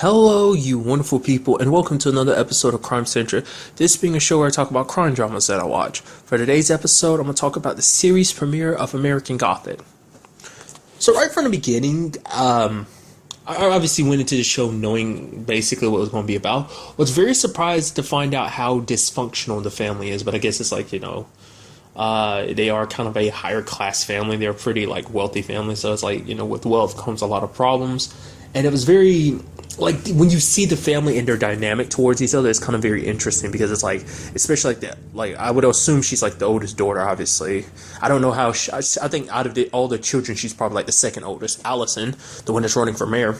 Hello, you wonderful people, and welcome to another episode of Crime Centric. This being a show where I talk about crime dramas that I watch. For today's episode, I'm going to talk about the series premiere of American Gothic. So right from the beginning, I obviously went into the show knowing basically what it was going to be about. Was very surprised to find out how dysfunctional the family is, but I guess it's like, they are kind of a higher class family. They're a pretty wealthy family, so it's like, with wealth comes a lot of problems. And it was very, when you see the family and their dynamic towards each other, it's kind of very interesting because it's especially that, I would assume she's the oldest daughter, obviously. I don't know how, I think out of all the children, she's probably the second oldest. Allison, the one that's running for mayor.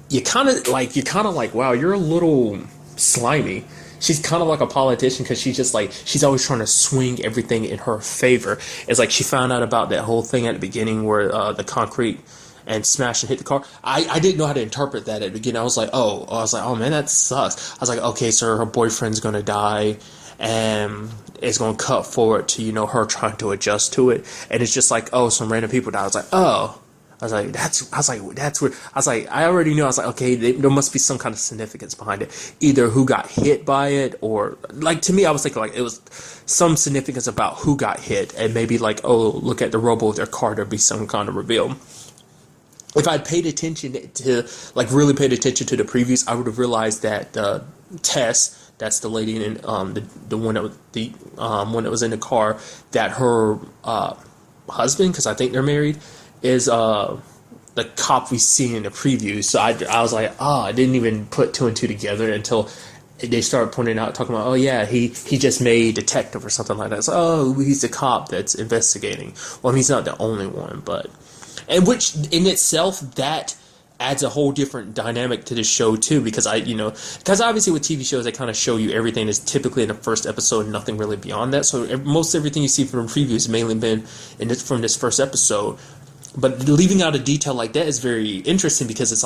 You're kind of like, wow, you're a little slimy. She's kind of like a politician because she's just she's always trying to swing everything in her favor. It's she found out about that whole thing at the beginning where the concrete and smash and hit the car. I didn't know how to interpret that at the beginning. I was like, oh man, that sucks. I was like, okay, so her boyfriend's gonna die, and it's gonna cut forward to her trying to adjust to it, and it's just some random people died. I was like, oh. That's weird. I already knew. I was like, okay, there must be some kind of significance behind it. Either who got hit by it, or to me, I was thinking it was some significance about who got hit, and maybe look at the rubble of their car, there'd be some kind of reveal. If I'd paid attention to, really paid attention to the previews, I would have realized that Tess, that's the lady in the one that was in the car, that her husband, because I think they're married, is the cop we see in the previews. So I was like, I didn't even put two and two together until they started pointing out, talking about, oh yeah, he just made detective or something like that. So, he's the cop that's investigating. Well, he's not the only one, but. And which, in itself, that adds a whole different dynamic to the show, too, because because obviously with TV shows, they kind of show you everything is typically in the first episode, nothing really beyond that. So most everything you see from the previews has mainly been from this first episode. But leaving out a detail like that is very interesting because it's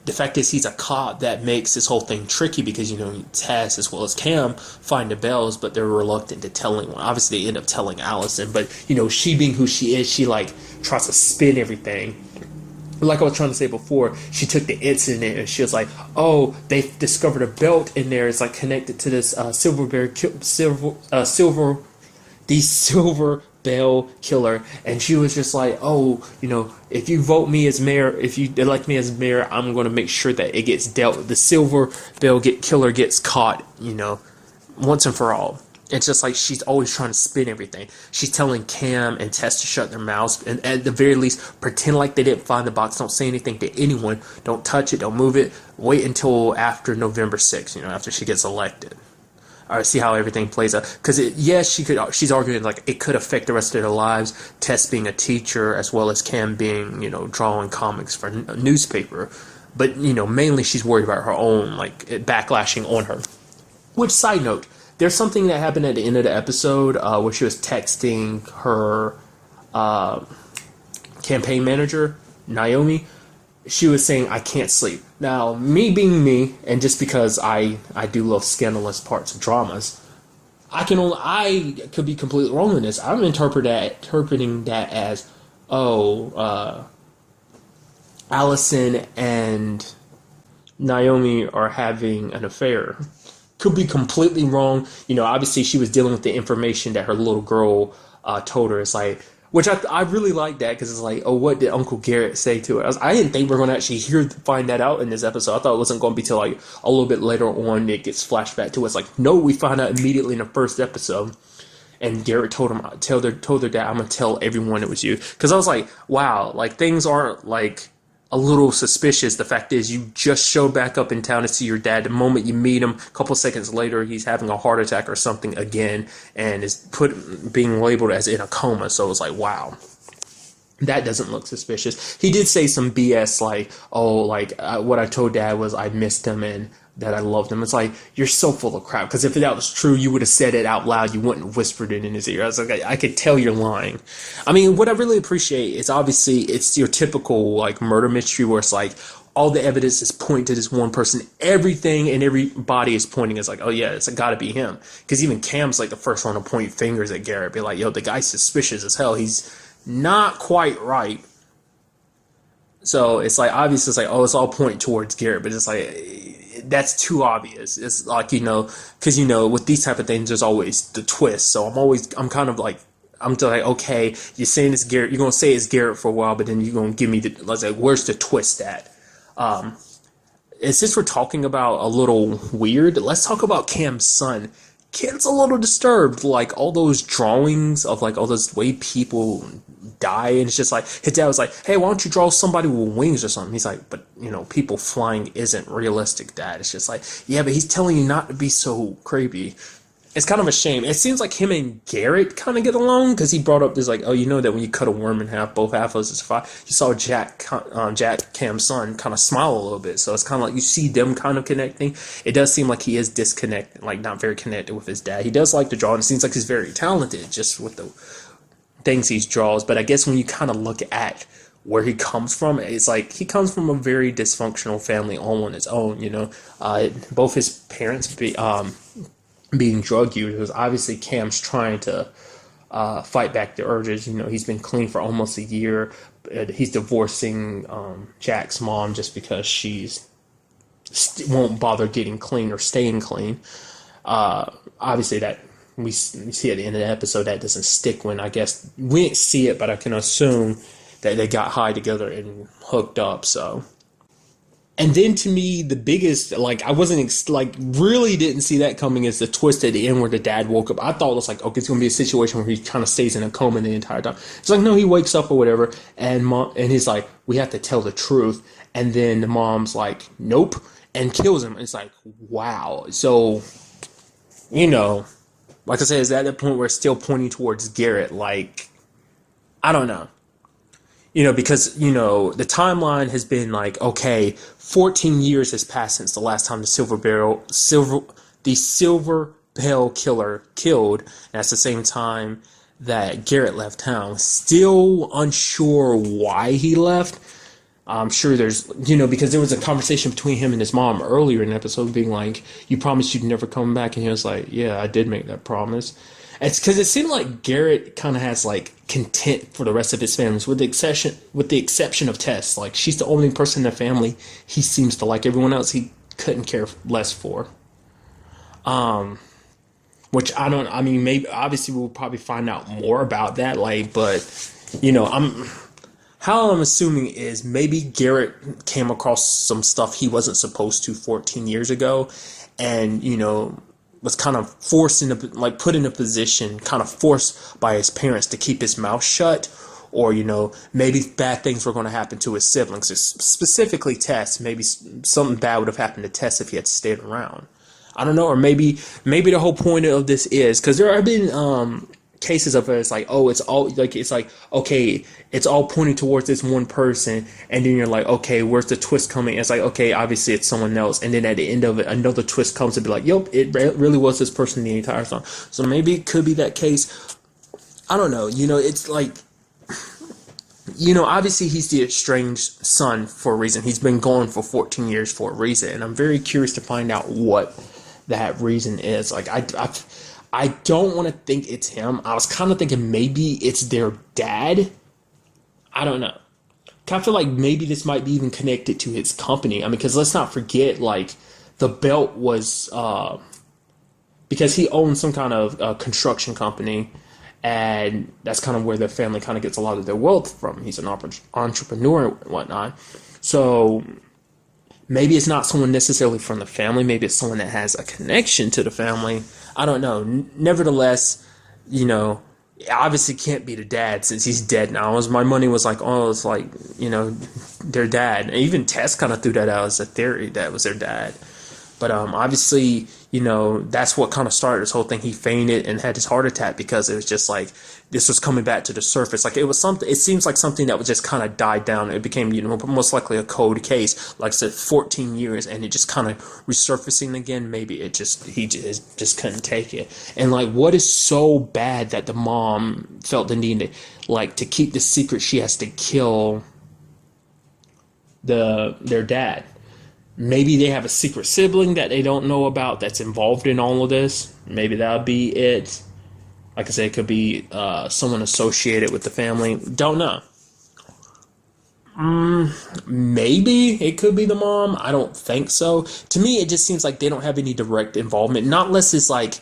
the fact is he's a cop that makes this whole thing tricky because, Tess as well as Cam find the bells, but they're reluctant to tell anyone. Obviously, they end up telling Allison, but, she being who she is, she, tries to spin everything. Like I was trying to say before, she took the incident and she was like, oh, they discovered a belt in there. It's, connected to this silver bell killer, and she was just like, if you vote me as mayor, if you elect me as mayor, I'm going to make sure that it gets dealt, the silver bell killer gets caught, once and for all. It's just she's always trying to spin everything. She's telling Cam and Tess to shut their mouths, and at the very least, pretend like they didn't find the box. Don't say anything to anyone. Don't touch it. Don't move it. Wait until after November 6th, after she gets elected. Or see how everything plays out. Because, she's arguing, it could affect the rest of their lives. Tess being a teacher, as well as Cam being, drawing comics for a newspaper. But, mainly she's worried about her own, it backlashing on her. Which, side note, there's something that happened at the end of the episode where she was texting her campaign manager, Naomi. She was saying, I can't sleep. Now, me being me, and just because I do love scandalous parts of dramas, I could be completely wrong in this. I'm interpreting that as, Allison and Naomi are having an affair. Could be completely wrong. Obviously she was dealing with the information that her little girl told her. It's which I really like that because it's what did Uncle Garrett say to her? I didn't think we were going to actually find that out in this episode. I thought it wasn't going to be till a little bit later on it gets flashed back to us. No, we find out immediately in the first episode. And Garrett told their dad, I'm going to tell everyone it was you. Because I was like, wow, things aren't a little suspicious. The fact is, you just showed back up in town to see your dad. The moment you meet him, a couple seconds later, he's having a heart attack or something again, and is being labeled as in a coma. So it's wow, that doesn't look suspicious. He did say some BS what I told Dad was I missed him and that I loved him. It's you're so full of crap. Because if that was true, you would have said it out loud. You wouldn't have whispered it in his ear. I was I could tell you're lying. I mean, what I really appreciate is obviously it's your typical murder mystery where it's all the evidence is pointing to this one person. Everything and everybody is pointing. It's oh yeah, it's got to be him. Because even Cam's the first one to point fingers at Garrett. Be yo, the guy's suspicious as hell. He's not quite right. So it's like obvious. It's like, oh, it's all pointing towards Garrett, but it's like that's too obvious. It's like, because with these type of things, there's always the twist. So I'm kind of like, I'm just like, okay, you're saying it's Garrett. You're gonna say it's Garrett for a while, but then you're gonna give me the, let's like, where's the twist at? And since we're talking about a little weird, let's talk about Cam's son. Cam's a little disturbed, like all those drawings of like all those way people die, and it's just like his dad was like, "Hey, why don't you draw somebody with wings or something?" He's like, "But people flying isn't realistic, Dad." It's just like, yeah, but he's telling you not to be so creepy. It's kind of a shame. It seems like him and Garrett kind of get along because he brought up this like, oh, you know that when you cut a worm in half, both half of us is fine. You saw Jack Cam's son kind of smile a little bit, so it's kind of like you see them kind of connecting. It does seem like he is disconnected, like not very connected with his dad. He does like to draw, and it seems like he's very talented just with the things he draws. But I guess when you kind of look at where he comes from, it's like he comes from a very dysfunctional family all on its own. Both his parents being drug users. Obviously, Cam's trying to fight back the urges. He's been clean for almost a year. He's divorcing Jack's mom just because she's won't bother getting clean or staying clean. Obviously, that we see at the end of the episode that doesn't stick. When I guess we didn't see it, but I can assume that they got high together and hooked up. So. And then to me, the biggest, like, I wasn't, really didn't see that coming is the twist at the end where the dad woke up. I thought it was like, okay, it's going to be a situation where he kind of stays in a coma the entire time. It's like, no, he wakes up or whatever, and he's like, we have to tell the truth. And then the mom's like, nope, and kills him. And it's like, wow. So, like I said, is at the point where it's still pointing towards Garrett? Like, I don't know. Because, the timeline has been like, okay, 14 years has passed since the last time the Silver Bell Killer killed. And that's the same time that Garrett left town. Still unsure why he left. I'm sure there's, because there was a conversation between him and his mom earlier in the episode being like, you promised you'd never come back. And he was like, yeah, I did make that promise. It's because it seemed like Garrett kind of has like content for the rest of his family, with the exception of Tess. Like, she's the only person in the family he seems to like. Everyone else he couldn't care less for. Which maybe obviously we'll probably find out more about that. But I'm assuming is maybe Garrett came across some stuff he wasn't supposed to 14 years ago, and was kind of put in a position, kind of forced by his parents to keep his mouth shut, or maybe bad things were going to happen to his siblings, specifically Tess. Maybe something bad would have happened to Tess if he had stayed around. I don't know, or maybe the whole point of this is because there have been cases of it. It's like, oh, it's like okay, it's all pointing towards this one person, and then you're like, okay, where's the twist coming? And it's like, okay, obviously it's someone else, and then at the end of it, another twist comes to be like, yep, it really was this person the entire time. So maybe it could be that case. I don't know. It's like, obviously he's the estranged son for a reason. He's been gone for 14 years for a reason, and I'm very curious to find out what that reason is. Like, I don't want to think it's him. I was kind of thinking maybe it's their dad. I don't know. I feel like maybe this might be even connected to his company. Because let's not forget, like, the belt was, because he owns some kind of construction company, and that's kind of where their family kind of gets a lot of their wealth from. He's an entrepreneur and whatnot. So maybe it's not someone necessarily from the family. Maybe it's someone that has a connection to the family. I don't know. Nevertheless, it obviously can't be the dad since he's dead now. My money was like, oh, it's like, their dad. And even Tess kind of threw that out as a theory that was their dad. But obviously, that's what kind of started this whole thing. He fainted and had his heart attack because it was just like this was coming back to the surface. Like, it was something. It seems like something that would just kind of died down. It became, most likely a cold case. Like I said, 14 years, and it just kind of resurfacing again. Maybe he just couldn't take it. And like, what is so bad that the mom felt the need to keep the secret? She has to kill their dad. Maybe they have a secret sibling that they don't know about that's involved in all of this. Maybe that'll be it. Like I said, it could be someone associated with the family. Don't know. Maybe it could be the mom. I don't think so. To me, it just seems like they don't have any direct involvement. Not unless it's like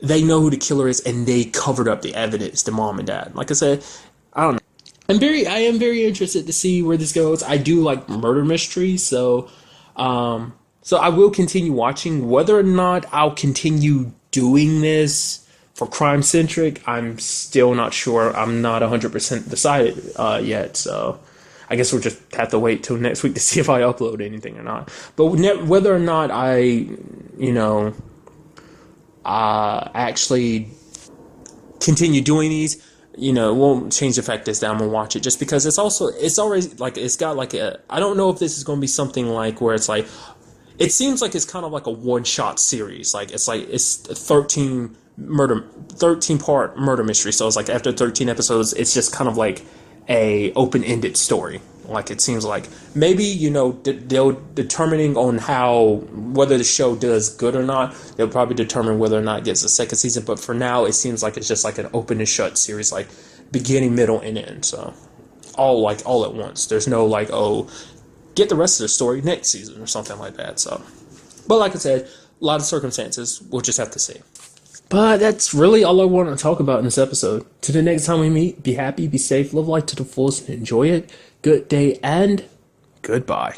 they know who the killer is and they covered up the evidence, the mom and dad. Like I said, I don't know. I am very interested to see where this goes. I do like murder mysteries, so I will continue watching. Whether or not I'll continue doing this for Crime Centric, I'm still not sure. I'm not 100% decided yet, so I guess we'll just have to wait till next week to see if I upload anything or not. But whether or not actually continue doing these, it won't change the fact that I'm gonna watch it, just because it's already like it's got like a, I don't know if this is gonna be something like where it's like, it seems like it's kind of like a one-shot series. It's a 13-part murder mystery. So it's like after 13 episodes, it's just kind of like a open-ended story. Like it seems like maybe they'll determining on whether the show does good or not. They'll probably determine whether or not it gets a second season. But for now, it seems like it's just like an open and shut series, like beginning, middle, and end. So all at once. There's no like, oh, get the rest of the story next season or something like that. So, but like I said, a lot of circumstances. We'll just have to see. But that's really all I want to talk about in this episode. Till the next time we meet, be happy, be safe, live life to the fullest, and enjoy it. Good day and goodbye.